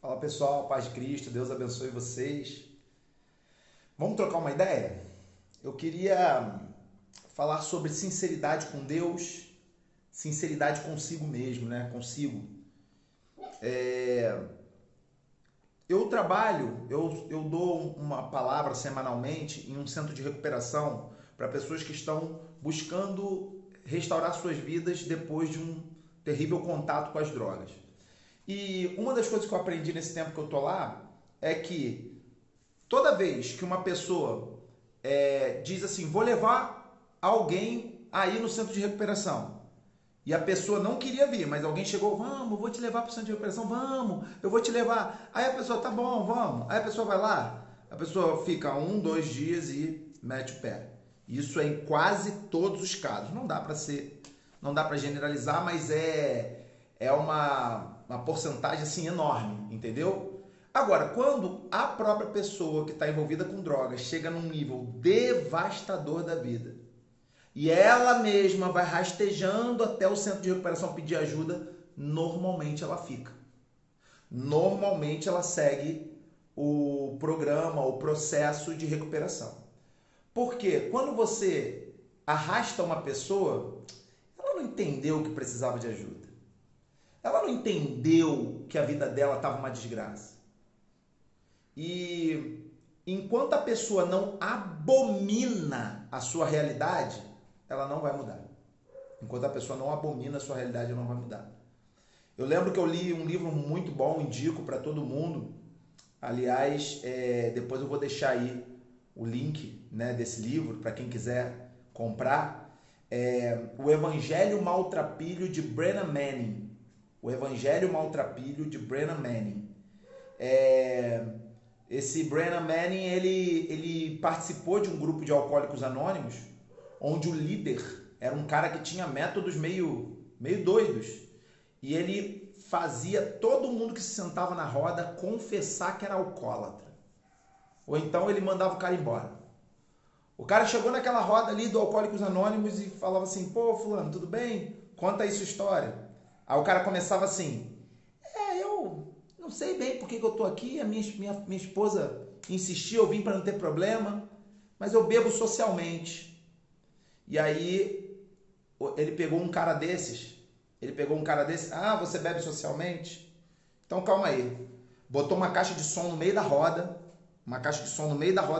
Fala pessoal, paz de Cristo, Deus abençoe vocês. Vamos trocar uma ideia? Eu queria falar sobre sinceridade com Deus, sinceridade consigo mesmo, né? Consigo. Eu trabalho, eu dou uma palavra semanalmente em um centro de recuperação para pessoas que estão buscando restaurar suas vidas depois de um terrível contato com as drogas. E uma das coisas que eu aprendi nesse tempo que eu tô lá é que toda vez que uma pessoa diz assim, vou levar alguém aí no centro de recuperação, e a pessoa não queria vir, mas alguém chegou, vamos, eu vou te levar para o centro de recuperação, vamos, eu vou te levar. Aí a pessoa, tá bom, vamos. Aí a pessoa vai lá, a pessoa fica 1, 2 dias e mete o pé. Isso é em quase todos os casos. Não dá para generalizar, mas é uma porcentagem assim enorme, entendeu? Agora, quando a própria pessoa que está envolvida com drogas chega num nível devastador da vida e ela mesma vai rastejando até o centro de recuperação pedir ajuda, normalmente ela fica. Normalmente ela segue o programa, o processo de recuperação. Porque quando você arrasta uma pessoa, ela não entendeu que precisava de ajuda. Ela não entendeu que a vida dela estava uma desgraça. E enquanto a pessoa não abomina a sua realidade, ela não vai mudar. Enquanto a pessoa não abomina a sua realidade, ela não vai mudar. Eu lembro que eu li um livro muito bom, indico para todo mundo. Aliás, depois eu vou deixar aí o link, né, desse livro para quem quiser comprar. O Evangelho Maltrapilho de Brennan Manning. O Evangelho Maltrapilho de Brennan Manning. Esse Brennan Manning, ele participou de um grupo de alcoólicos anônimos, onde o líder era um cara que tinha métodos meio doidos. E ele fazia todo mundo que se sentava na roda confessar que era alcoólatra. Ou então ele mandava o cara embora. O cara chegou naquela roda ali do Alcoólicos Anônimos e falava assim, pô, fulano, tudo bem? Conta aí sua história. Aí o cara começava assim, eu não sei bem por que eu tô aqui, a minha esposa insistiu, eu vim para não ter problema, mas eu bebo socialmente. E aí ele pegou um cara desses, você bebe socialmente? Então calma aí. Botou uma caixa de som no meio da roda,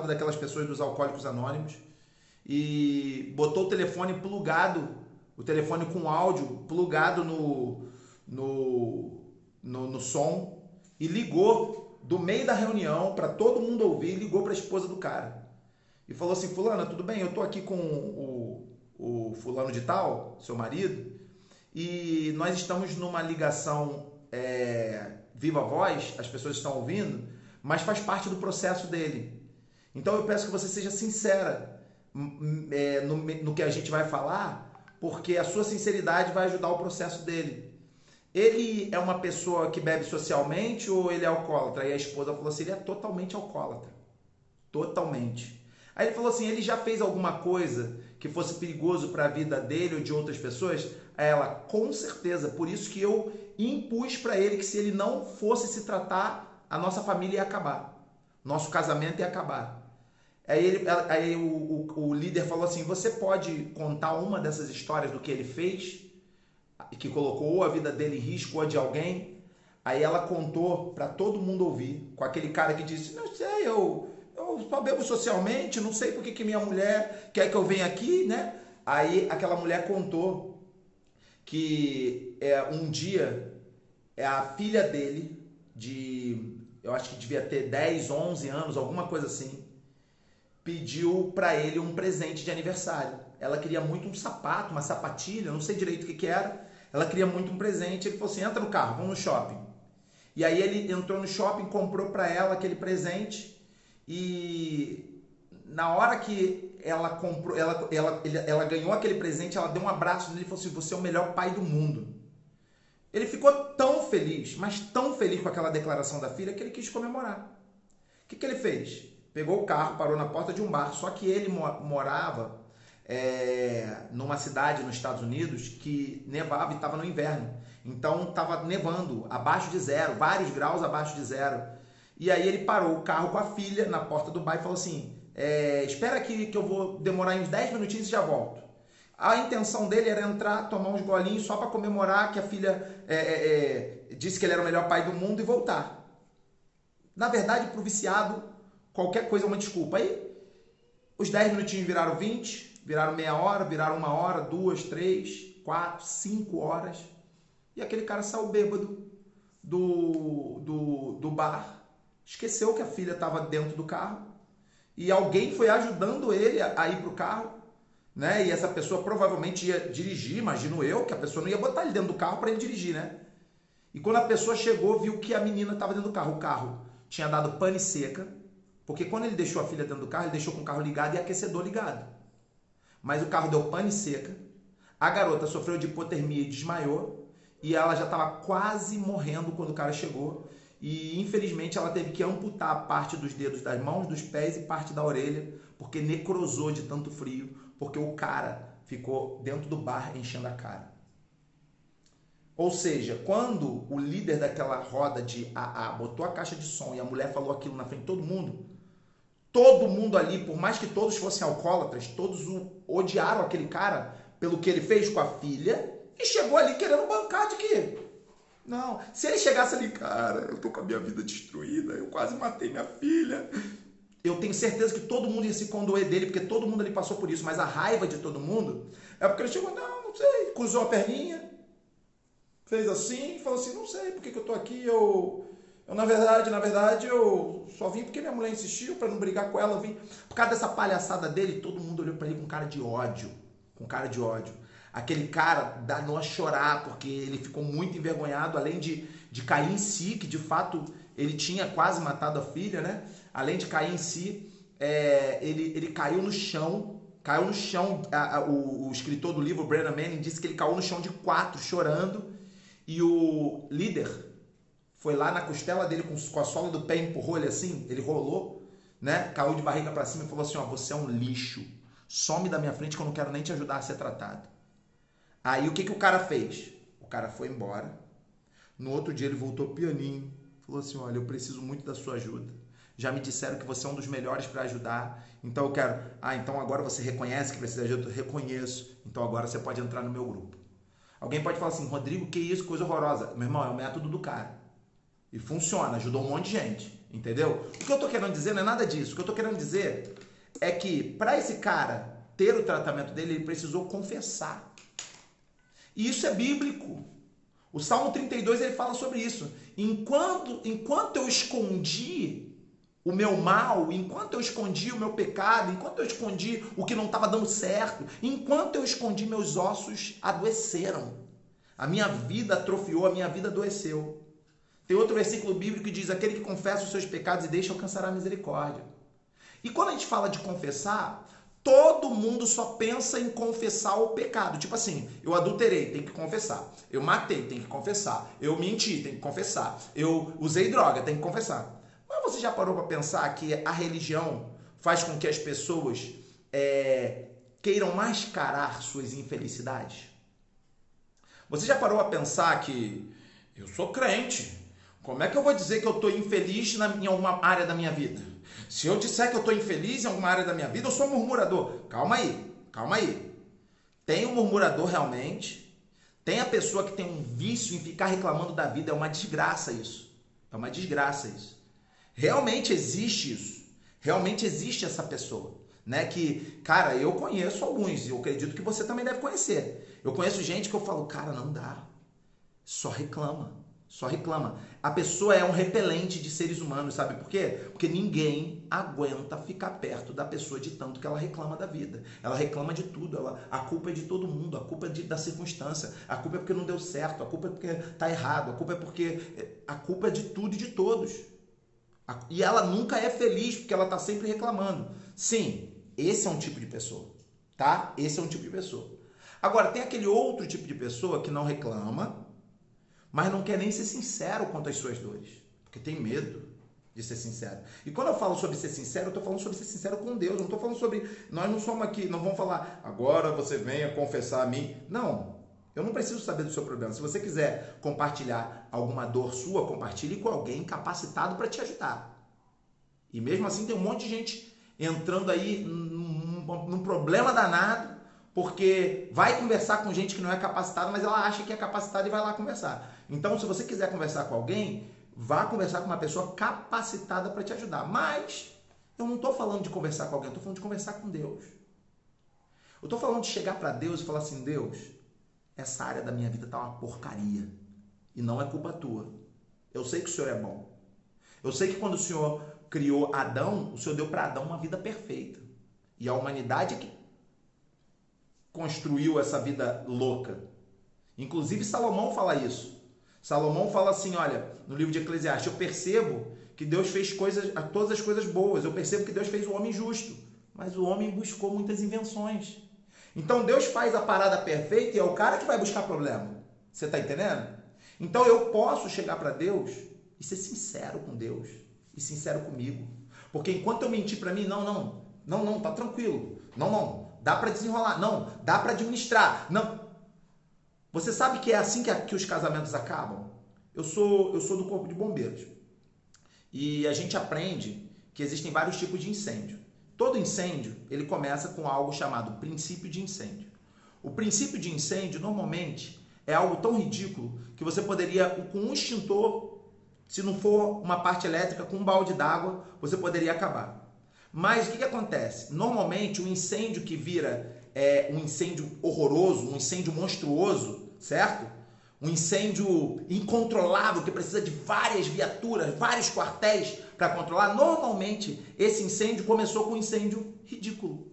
daquelas pessoas dos Alcoólicos Anônimos, e botou o telefone plugado, o telefone com áudio plugado no som, e ligou do meio da reunião para todo mundo ouvir, ligou para a esposa do cara. E falou assim, fulana, tudo bem? Eu tô aqui com o fulano de tal, seu marido, e nós estamos numa ligação viva voz, as pessoas estão ouvindo, mas faz parte do processo dele. Então eu peço que você seja sincera no que a gente vai falar, porque a sua sinceridade vai ajudar o processo dele. Ele é uma pessoa que bebe socialmente ou ele é alcoólatra? E a esposa falou assim, ele é totalmente alcoólatra. Totalmente. Aí ele falou assim, ele já fez alguma coisa que fosse perigoso para a vida dele ou de outras pessoas? Aí ela, com certeza, por isso que eu impus para ele que se ele não fosse se tratar, a nossa família ia acabar. Nosso casamento ia acabar. Aí o líder falou assim, você pode contar uma dessas histórias do que ele fez, que colocou ou a vida dele em risco ou a de alguém? Aí ela contou para todo mundo ouvir, com aquele cara que disse, não sei, eu só bebo socialmente, não sei por que minha mulher quer que eu venha aqui, né? Aí aquela mulher contou que um dia a filha dele, eu acho que devia ter 10, 11 anos, alguma coisa assim, pediu para ele um presente de aniversário. Ela queria muito um sapato, uma sapatilha, não sei direito o que era. Ela queria muito um presente. Ele falou assim, entra no carro, vamos no shopping. E aí ele entrou no shopping, comprou para ela aquele presente. E na hora que ela comprou, ela ganhou aquele presente, ela deu um abraço nele e falou assim, você é o melhor pai do mundo. Ele ficou tão feliz, mas tão feliz com aquela declaração da filha, que ele quis comemorar. O que ele fez? Pegou o carro, parou na porta de um bar, só que ele morava numa cidade nos Estados Unidos que nevava e estava no inverno. Então estava nevando, abaixo de zero, vários graus abaixo de zero. E aí ele parou o carro com a filha na porta do bar e falou assim, espera aqui que eu vou demorar uns 10 minutinhos e já volto. A intenção dele era entrar, tomar uns golinhos só para comemorar que a filha disse que ele era o melhor pai do mundo e voltar. Na verdade, para o viciado, qualquer coisa é uma desculpa. Aí, os 10 minutinhos viraram 20, viraram meia hora, viraram 1 hora, 2, 3, 4, 5 horas. E aquele cara saiu bêbado do bar. Esqueceu que a filha estava dentro do carro. E alguém foi ajudando ele a ir para o carro. Né? E essa pessoa provavelmente ia dirigir, imagino eu, que a pessoa não ia botar ele dentro do carro para ele dirigir, né? E quando a pessoa chegou, viu que a menina estava dentro do carro. O carro tinha dado pane seca, porque quando ele deixou a filha dentro do carro, ele deixou com o carro ligado e aquecedor ligado. Mas o carro deu pane seca, a garota sofreu de hipotermia e desmaiou, e ela já estava quase morrendo quando o cara chegou. E infelizmente ela teve que amputar parte dos dedos das mãos, dos pés e parte da orelha, porque necrosou de tanto frio, porque o cara ficou dentro do bar enchendo a cara. Ou seja, quando o líder daquela roda de AA botou a caixa de som e a mulher falou aquilo na frente de todo mundo ali, por mais que todos fossem alcoólatras, todos odiaram aquele cara pelo que ele fez com a filha e chegou ali querendo bancar de quê? Não, se ele chegasse ali, cara, eu tô com a minha vida destruída, eu quase matei minha filha. Eu tenho certeza que todo mundo ia se condoer dele, porque todo mundo ali passou por isso, mas a raiva de todo mundo é porque ele chegou, não sei, cruzou a perninha, fez assim, falou assim, não sei por que eu tô aqui, eu na verdade, eu só vim porque minha mulher insistiu para não brigar com ela, eu vim por causa dessa palhaçada dele, todo mundo olhou para ele com cara de ódio, Aquele cara danou a chorar, porque ele ficou muito envergonhado, além de cair em si, que de fato ele tinha quase matado a filha, né? Além de cair em si, ele caiu no chão. O escritor do livro, Brennan Manning, disse que ele caiu no chão de 4, chorando. E o líder foi lá na costela dele com a sola do pé, empurrou ele assim, ele rolou, né? Caiu de barriga para cima e falou assim, ó, você é um lixo. Some da minha frente que eu não quero nem te ajudar a ser tratado. Aí o que o cara fez? O cara foi embora. No outro dia ele voltou pianinho. Falou assim, olha, eu preciso muito da sua ajuda. Já me disseram que você é um dos melhores para ajudar. Então eu quero... então agora você reconhece que precisa de ajuda? Eu reconheço. Então agora você pode entrar no meu grupo. Alguém pode falar assim, Rodrigo, que isso? Coisa horrorosa. Meu irmão, é o método do cara. E funciona. Ajudou um monte de gente. Entendeu? O que eu tô querendo dizer não é nada disso. O que eu tô querendo dizer é que para esse cara ter o tratamento dele, ele precisou confessar. E isso é bíblico. O Salmo 32 ele fala sobre isso. Enquanto eu escondi o meu mal, enquanto eu escondi o meu pecado, enquanto eu escondi o que não estava dando certo, enquanto eu escondi, meus ossos adoeceram. A minha vida atrofiou, a minha vida adoeceu. Tem outro versículo bíblico que diz, aquele que confessa os seus pecados e deixa alcançará a misericórdia. E quando a gente fala de confessar, todo mundo só pensa em confessar o pecado. Tipo assim, eu adulterei, tem que confessar. Eu matei, tem que confessar. Eu menti, tem que confessar. Eu usei droga, tem que confessar. Mas você já parou para pensar que a religião faz com que as pessoas queiram mascarar suas infelicidades? Você já parou a pensar que eu sou crente, como é que eu vou dizer que eu estou infeliz em alguma área da minha vida? Se eu disser que eu estou infeliz em alguma área da minha vida, eu sou murmurador. Calma aí. Tem um murmurador realmente, tem a pessoa que tem um vício em ficar reclamando da vida, é uma desgraça isso. Realmente existe isso. Realmente existe essa pessoa, né? Que, cara, eu conheço alguns, e eu acredito que você também deve conhecer. Eu conheço gente que eu falo, cara, não dá. Só reclama. A pessoa é um repelente de seres humanos, sabe por quê? Porque ninguém aguenta ficar perto da pessoa de tanto que ela reclama da vida. Ela reclama de tudo, a culpa é de todo mundo, a culpa é da circunstância, a culpa é porque não deu certo, a culpa é porque tá errado, a culpa é de tudo e de todos. E ela nunca é feliz porque ela tá sempre reclamando. Sim, esse é um tipo de pessoa, tá? Esse é um tipo de pessoa. Agora, tem aquele outro tipo de pessoa que não reclama, mas não quer nem ser sincero quanto às suas dores, porque tem medo de ser sincero. E quando eu falo sobre ser sincero, eu estou falando sobre ser sincero com Deus, não estou falando sobre... Nós não somos aqui, não vamos falar, agora você venha confessar a mim. Não, Eu não preciso saber do seu problema. Se você quiser compartilhar alguma dor sua, compartilhe com alguém capacitado para te ajudar. E mesmo assim tem um monte de gente entrando aí num problema danado, porque vai conversar com gente que não é capacitada, mas ela acha que é capacitada e vai lá conversar. Então, se você quiser conversar com alguém, vá conversar com uma pessoa capacitada para te ajudar. Mas eu não estou falando de conversar com alguém, eu estou falando de conversar com Deus. Eu estou falando de chegar para Deus e falar assim, Deus, essa área da minha vida está uma porcaria. E não é culpa tua. Eu sei que o Senhor é bom. Eu sei que quando o Senhor criou Adão, o Senhor deu para Adão uma vida perfeita. E a humanidade é que construiu essa vida louca. Inclusive Salomão fala isso. Salomão fala assim, olha, no livro de Eclesiastes, eu percebo que Deus fez todas as coisas boas. Eu percebo que Deus fez o homem justo. Mas o homem buscou muitas invenções. Então Deus faz a parada perfeita e é o cara que vai buscar problema. Você está entendendo? Então eu posso chegar para Deus e ser sincero com Deus. E sincero comigo. Porque enquanto eu mentir para mim, não, tá tranquilo. Não, dá para desenrolar. Não, dá para administrar. Não. Você sabe que é assim que os casamentos acabam? Eu sou do Corpo de Bombeiros. E a gente aprende que existem vários tipos de incêndio. Todo incêndio, ele começa com algo chamado princípio de incêndio. O princípio de incêndio, normalmente, é algo tão ridículo que você poderia, com um extintor, se não for uma parte elétrica, com um balde d'água, você poderia acabar. Mas o que acontece? Normalmente, o incêndio que vira um incêndio horroroso, um incêndio monstruoso, certo? Um incêndio incontrolável que precisa de várias viaturas, vários quartéis para controlar. Normalmente, esse incêndio começou com um incêndio ridículo.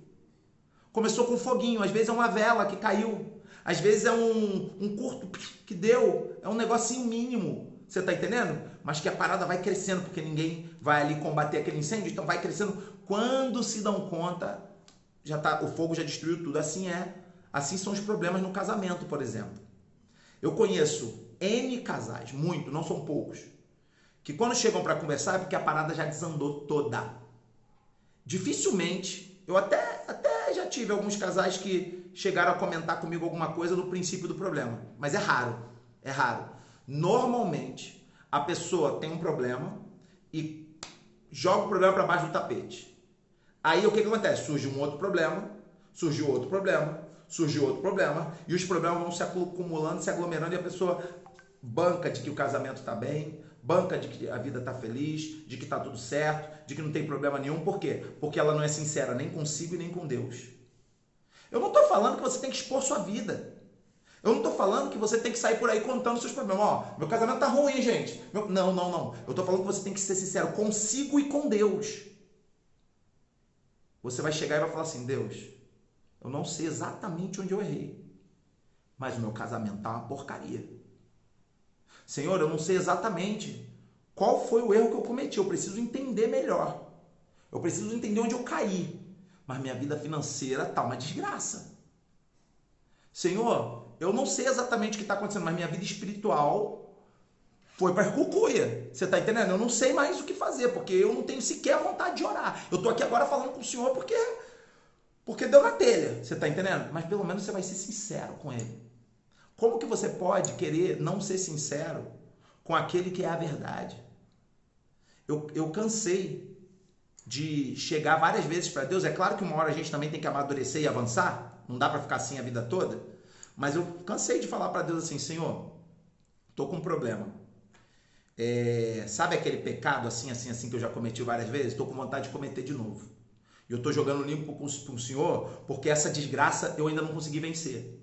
Começou com um foguinho, às vezes é uma vela que caiu, às vezes é um curto que deu, é um negocinho mínimo. Você está entendendo? Mas que a parada vai crescendo, porque ninguém vai ali combater aquele incêndio, então vai crescendo. Quando se dão conta, o fogo já destruiu tudo. Assim são os problemas no casamento, por exemplo. Eu conheço N casais, muito, não são poucos, que quando chegam para conversar é porque a parada já desandou toda. Dificilmente, eu até já tive alguns casais que chegaram a comentar comigo alguma coisa no princípio do problema, mas é raro. Normalmente, a pessoa tem um problema e joga o problema para baixo do tapete. Aí o que acontece? Surge um outro problema, surgiu outro problema, surgiu outro problema, e os problemas vão se acumulando, se aglomerando, e a pessoa banca de que o casamento está bem, banca de que a vida está feliz, de que está tudo certo, de que não tem problema nenhum. Por quê? Porque ela não é sincera nem consigo e nem com Deus. Eu não estou falando que você tem que expor sua vida. Eu não estou falando que você tem que sair por aí contando seus problemas. Ó, meu casamento está ruim, gente. Não. Eu estou falando que você tem que ser sincero consigo e com Deus. Você vai chegar e vai falar assim, Deus, eu não sei exatamente onde eu errei, mas o meu casamento está uma porcaria. Senhor, eu não sei exatamente qual foi o erro que eu cometi. Eu preciso entender melhor. Eu preciso entender onde eu caí. Mas minha vida financeira está uma desgraça. Senhor, eu não sei exatamente o que está acontecendo, mas minha vida espiritual foi para a cucuia. Você está entendendo? Eu não sei mais o que fazer, porque eu não tenho sequer vontade de orar. Eu estou aqui agora falando com o Senhor porque deu na telha. Você está entendendo? Mas pelo menos você vai ser sincero com Ele. Como que você pode querer não ser sincero com aquele que é a verdade? Eu cansei de chegar várias vezes para Deus. É claro que uma hora a gente também tem que amadurecer e avançar. Não dá para ficar assim a vida toda. Mas eu cansei de falar para Deus assim, Senhor, estou com um problema. Sabe aquele pecado assim que eu já cometi várias vezes? Estou com vontade de cometer de novo. E eu estou jogando limpo para o Senhor porque essa desgraça eu ainda não consegui vencer.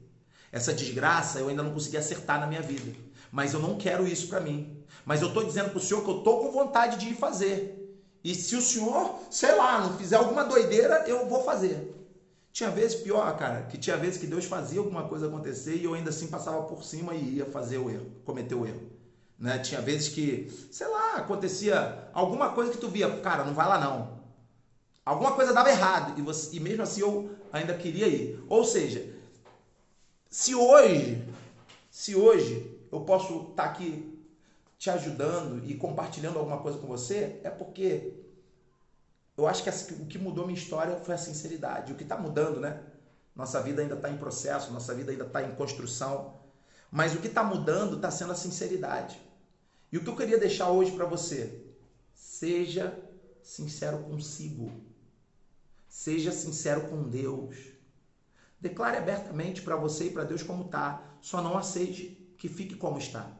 Essa desgraça eu ainda não consegui acertar na minha vida. Mas eu não quero isso para mim. Mas eu estou dizendo para o Senhor que eu estou com vontade de ir fazer. E se o Senhor, sei lá, não fizer alguma doideira, eu vou fazer. Tinha vezes, pior, cara, que tinha vezes que Deus fazia alguma coisa acontecer e eu ainda assim passava por cima e ia fazer o erro, cometer o erro. Né? Tinha vezes que, sei lá, acontecia alguma coisa que tu via, cara, não vai lá não. Alguma coisa dava errado e mesmo assim eu ainda queria ir. Ou seja, se hoje eu posso estar aqui te ajudando e compartilhando alguma coisa com você, é porque eu acho que o que mudou minha história foi a sinceridade. O que está mudando, né? Nossa vida ainda está em processo, nossa vida ainda está em construção. Mas o que está mudando está sendo a sinceridade. E o que eu queria deixar hoje para você? Seja sincero consigo. Seja sincero com Deus. Declare abertamente para você e para Deus como está. Só não aceite que fique como está.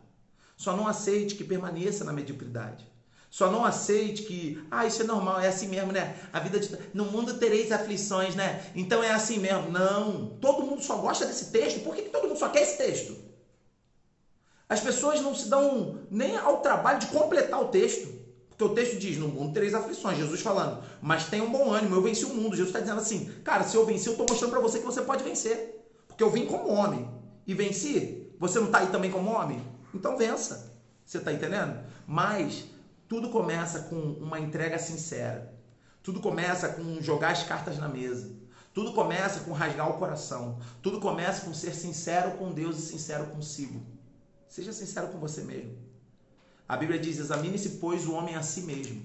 Só não aceite que permaneça na mediocridade. Só não aceite que, isso é normal, é assim mesmo, né? A vida no mundo tereis aflições, né? Então é assim mesmo. Não, todo mundo só gosta desse texto. Por que todo mundo só quer esse texto? As pessoas não se dão nem ao trabalho de completar o texto. Porque o texto diz, no mundo tereis aflições, Jesus falando, mas tenha um bom ânimo, eu venci o mundo. Jesus está dizendo assim, cara, se eu venci, eu estou mostrando para você que você pode vencer. Porque eu vim como homem e venci. Você não está aí também como homem? Então vença. Você está entendendo? Mas tudo começa com uma entrega sincera. Tudo começa com jogar as cartas na mesa. Tudo começa com rasgar o coração. Tudo começa com ser sincero com Deus e sincero consigo. Seja sincero com você mesmo. A Bíblia diz, examine-se, pois, o homem a si mesmo.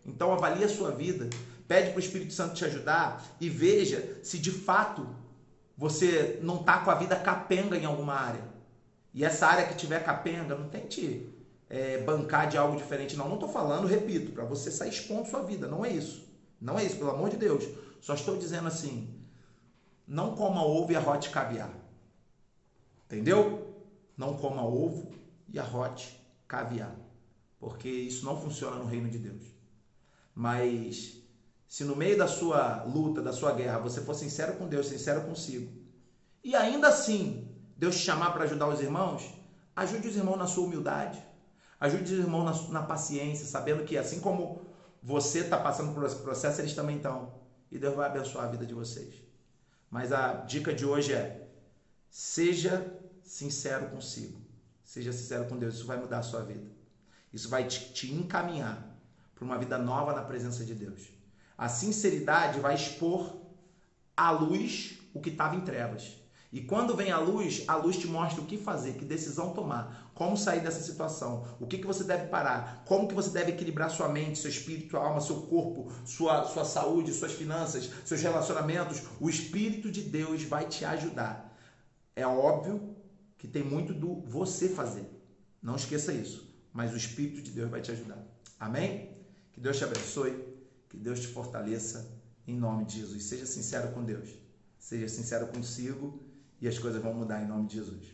Então avalie a sua vida, pede para o Espírito Santo te ajudar e veja se de fato você não está com a vida capenga em alguma área. E essa área que tiver capenga, não tente bancar de algo diferente, não. Não estou falando, repito, para você sair expondo sua vida. Não é isso. Não é isso, pelo amor de Deus. Só estou dizendo assim, não coma ovo e arrote caviar. Entendeu? Não coma ovo e arrote caviar. Porque isso não funciona no reino de Deus. Mas se no meio da sua luta, da sua guerra, você for sincero com Deus, sincero consigo, e ainda assim Deus te chamar para ajudar os irmãos, ajude os irmãos na sua humildade. Ajude os irmãos na paciência, sabendo que assim como você está passando por esse processo, eles também estão. E Deus vai abençoar a vida de vocês. Mas a dica de hoje é, seja sincero consigo. Seja sincero com Deus, isso vai mudar a sua vida. Isso vai te encaminhar para uma vida nova na presença de Deus. A sinceridade vai expor à luz o que estava em trevas. E quando vem a luz te mostra o que fazer, que decisão tomar, como sair dessa situação, o que você deve parar, como que você deve equilibrar sua mente, seu espírito, sua alma, seu corpo, sua saúde, suas finanças, seus relacionamentos. O Espírito de Deus vai te ajudar. É óbvio que tem muito do você fazer. Não esqueça isso. Mas o Espírito de Deus vai te ajudar. Amém? Que Deus te abençoe, que Deus te fortaleça, em nome de Jesus. Seja sincero com Deus. Seja sincero consigo e as coisas vão mudar em nome de Jesus.